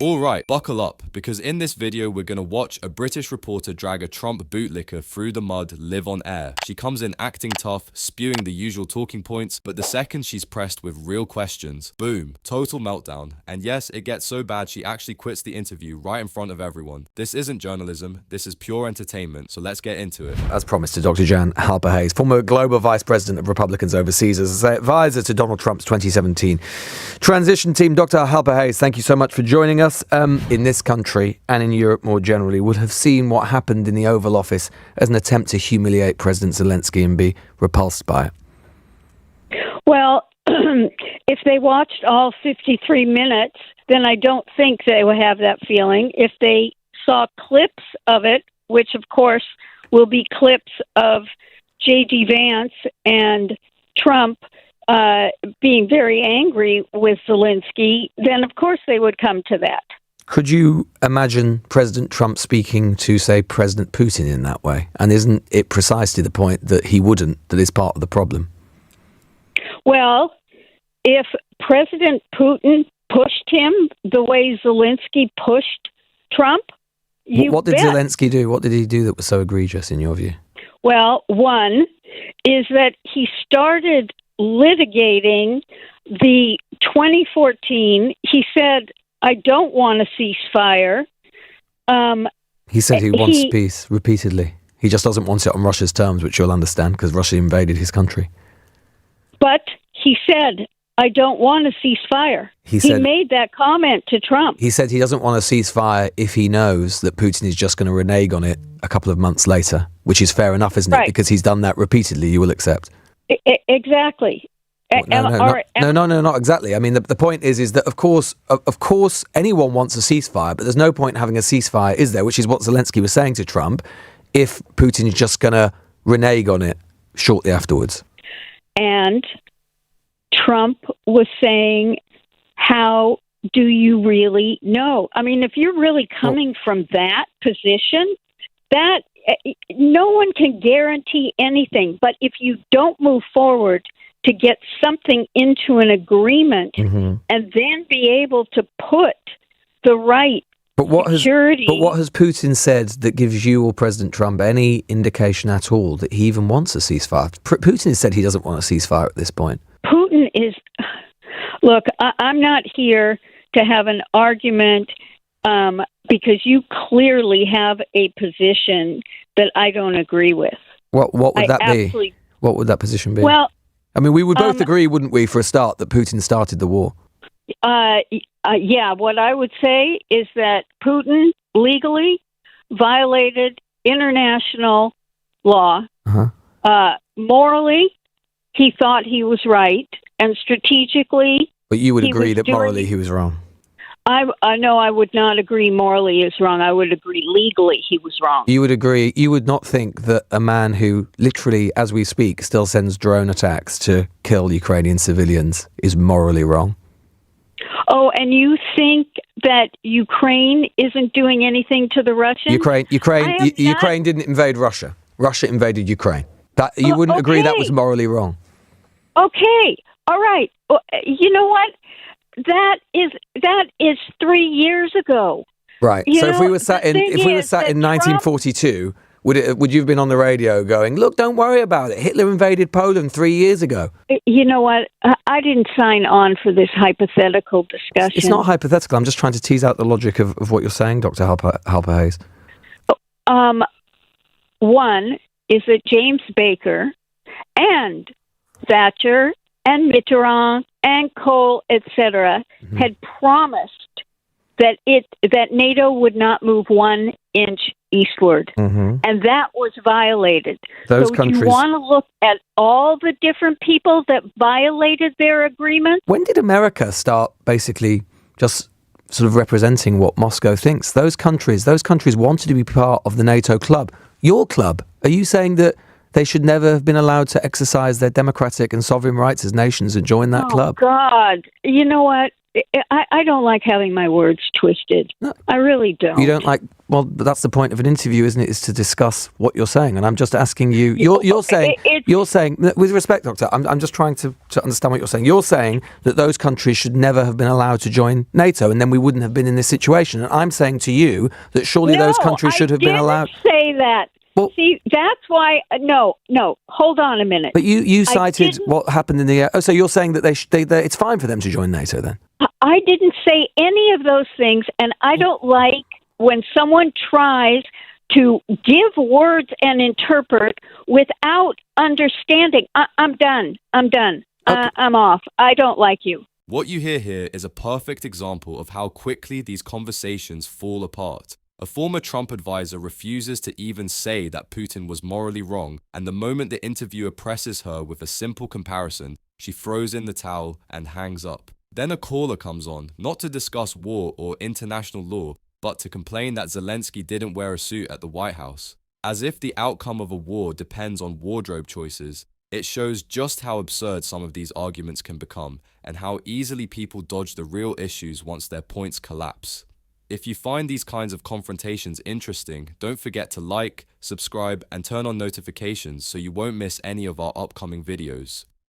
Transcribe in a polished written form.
Alright, buckle up, because in this video we're gonna watch a British reporter drag a Trump bootlicker through the mud live on air. She comes in acting tough, spewing the usual talking points, but the second she's pressed with real questions, boom, total meltdown. And yes, it gets so bad she actually quits the interview right in front of everyone. This isn't journalism, this is pure entertainment, so let's get into it. As promised to Dr. Jan Halper-Hayes, former global vice president of Republicans overseas, as an advisor to Donald Trump's 2017 transition team. Dr. Halper-Hayes, thank you so much for joining us. In this country and in Europe more generally would have seen what happened in the Oval Office as an attempt to humiliate President Zelensky and be repulsed by it. Well, if they watched all 53 minutes, then I don't think they would have that feeling. If they saw clips of it, which of course will be clips of J.D. Vance and Trump being very angry with Zelensky, then of course they would come to that. Could you imagine President Trump speaking to, say, President Putin in that way? And isn't it precisely the point that he wouldn't, that is part of the problem? Well, if President Putin pushed him the way Zelensky pushed Trump, what did Zelensky do? What did he do that was so egregious in your view? Well, one is that he started litigating the 2014, he said, I don't want a ceasefire. He said he wants peace repeatedly. He just doesn't want it on Russia's terms, which you'll understand because Russia invaded his country. But he said, I don't want a ceasefire. He made that comment to Trump. He said he doesn't want a ceasefire if he knows that Putin is just going to renege on it a couple of months later, which is fair enough, isn't it? Because he's done that repeatedly, you will accept. Exactly. No, not exactly. I mean, the point is that of course anyone wants a ceasefire, but there's no point having a ceasefire, is there? Which is what Zelensky was saying to Trump, if Putin is just going to renege on it shortly afterwards. And Trump was saying, how do you really know? I mean, if you're really coming from that position, that no one can guarantee anything. But if you don't move forward to get something into an agreement and then be able to put the right security. But what has Putin said that gives you or President Trump any indication at all that he even wants a ceasefire? Putin has said he doesn't want a ceasefire at this point. Putin is... Look, I'm not here to have an argument because you clearly have a position that I don't agree with. What would that be? What would that position be? Well, I mean, we would both agree, wouldn't we, for a start, that Putin started the war? Yeah, what I would say is that Putin legally violated international law. Morally, he thought he was right, and strategically... But you would agree that morally he was wrong? I know I would not agree morally is wrong. I would agree legally he was wrong. You would agree, you would not think that a man who literally, as we speak, still sends drone attacks to kill Ukrainian civilians is morally wrong? Oh, and you think that Ukraine isn't doing anything to the Russians? Ukraine didn't invade Russia. Russia invaded Ukraine. That you wouldn't agree that was morally wrong? Okay, all right. You know what? That is 3 years ago. Right. So if we were sat in 1942, would you have been on the radio going, "Look, don't worry about it. Hitler invaded Poland 3 years ago"? You know what? I didn't sign on for this hypothetical discussion. It's not hypothetical. I'm just trying to tease out the logic of what you're saying, Dr. Halper-Hayes. One is that James Baker and Thatcher and Mitterrand and Kohl, etc., had promised that NATO would not move 1 inch eastward, and that was violated. So you want to look at all the different people that violated their agreement? When did America start basically just sort of representing what Moscow thinks? Those countries wanted to be part of the NATO club. Your club. Are you saying that they should never have been allowed to exercise their democratic and sovereign rights as nations and join that club? Oh, God. You know what? I don't like having my words twisted. No. I really don't. You don't like, well, but that's the point of an interview, isn't it? Is to discuss what you're saying. And I'm just asking you, you're saying, with respect, Doctor, I'm just trying to understand what you're saying. You're saying that those countries should never have been allowed to join NATO, and then we wouldn't have been in this situation. And I'm saying to you that surely those countries should have been allowed. I didn't say that. Well, see, that's why. No, hold on a minute. But you cited what happened in the. So you're saying that it's fine for them to join NATO then? I didn't say any of those things, and I don't like when someone tries to give words and interpret without understanding. I'm done. Okay. I'm off. I don't like you. What you hear here is a perfect example of how quickly these conversations fall apart. A former Trump advisor refuses to even say that Putin was morally wrong, and the moment the interviewer presses her with a simple comparison, she throws in the towel and hangs up. Then a caller comes on, not to discuss war or international law, but to complain that Zelensky didn't wear a suit at the White House. As if the outcome of a war depends on wardrobe choices. It shows just how absurd some of these arguments can become, and how easily people dodge the real issues once their points collapse. If you find these kinds of confrontations interesting, don't forget to like, subscribe, and turn on notifications so you won't miss any of our upcoming videos.